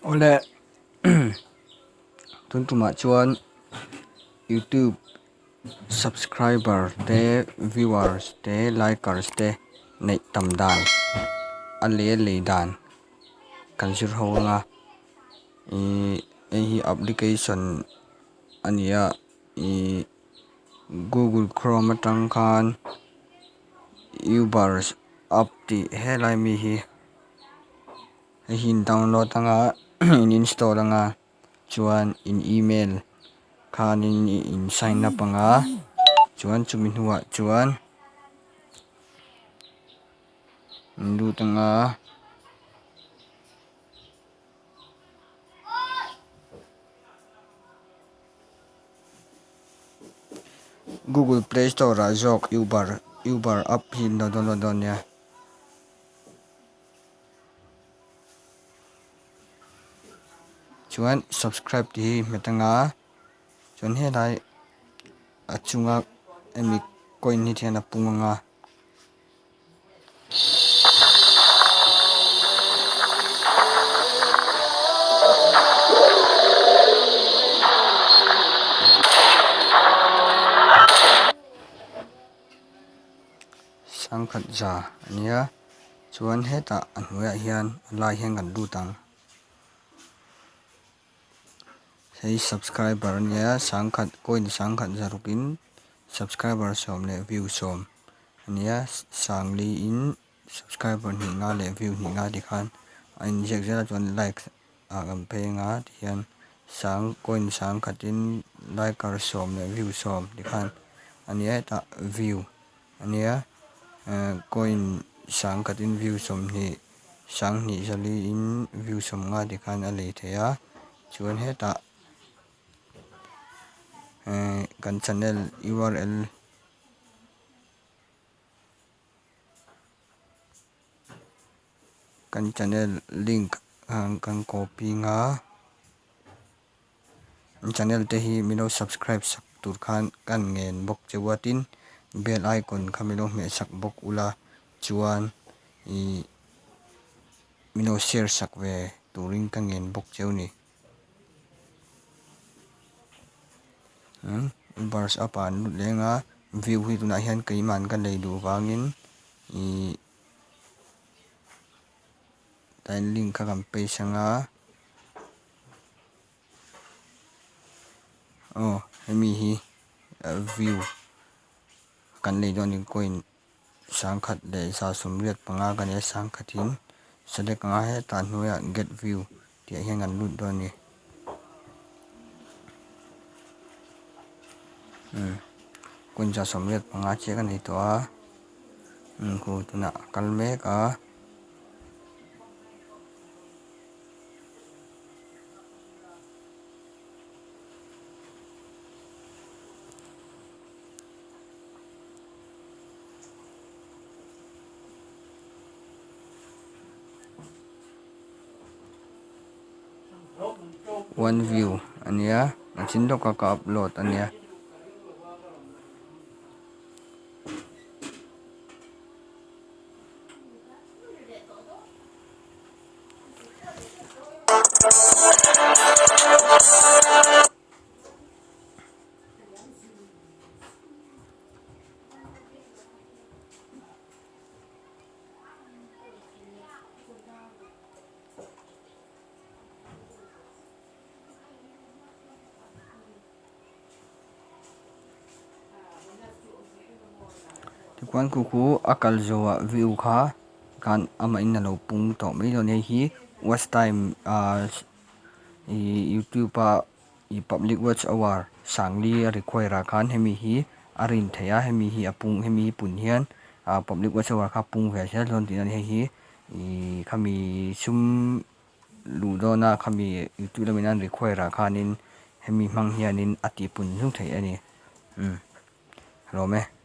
Ole tuntuma chuan YouTube subscriber te viewers te likers te nei tamdan ale leidan kanjur hawanga hi application ania Google Chrome atang khan ubers app ti helai mi hi hin download anga in install anga chuan in email khan in sign up anga chuan chumi hnuah chuan ndu tanga Google Play Store ra jok Uber app hin download nia chuan subscribe ti metanga chuan helai achunga emi coin ni thiana punganga sangkhat ja ania chuan heta anhuia hian lai hian kan du tang hei subscriber ania sangkhat coin sangkhat zarukin subscriber som le view som ania sangli in subscriber ni nga le view ni nga dikhan in jek jela chuan like agam penga hian sang coin sangkhatin liker som le view som dikhan ania ta view ania coin sangkhatin view som ni sang ni jali in view som nga dikhan a lei theya chuan heta kan channel URL kan channel link kan copy nga channel te hi mino subscribe sak tur khan kan ngen bok chewatin bell icon khamilo me sak bok ula chuan mino share sak ve turing kan ngen bok chewni bars apan lenga view hi tuna hian keiman kan leidu wangin tain link ka kan paste anga hemi hi view kan leidu ni coin sangkhat le sa sumriat panga kan e sangkhatin select anga he ta hnuya get view ti hian kan lut do ni coin sa sumriat panga che kan nei to a ku tuna kalme ka one view ania machin do ka upload ania tikwan kuku akal zowa view kha kan ama in lo pung to mai do nei hi watch time YouTube public watch hour sangli require khan hemi hi arin theya hemi hi apung hemi pun hian public watch hour kha pung ve sel lon tin hi khami sum ludona khami YouTube laminan require khanin hemi mang hianin ati pun jung thei ani rome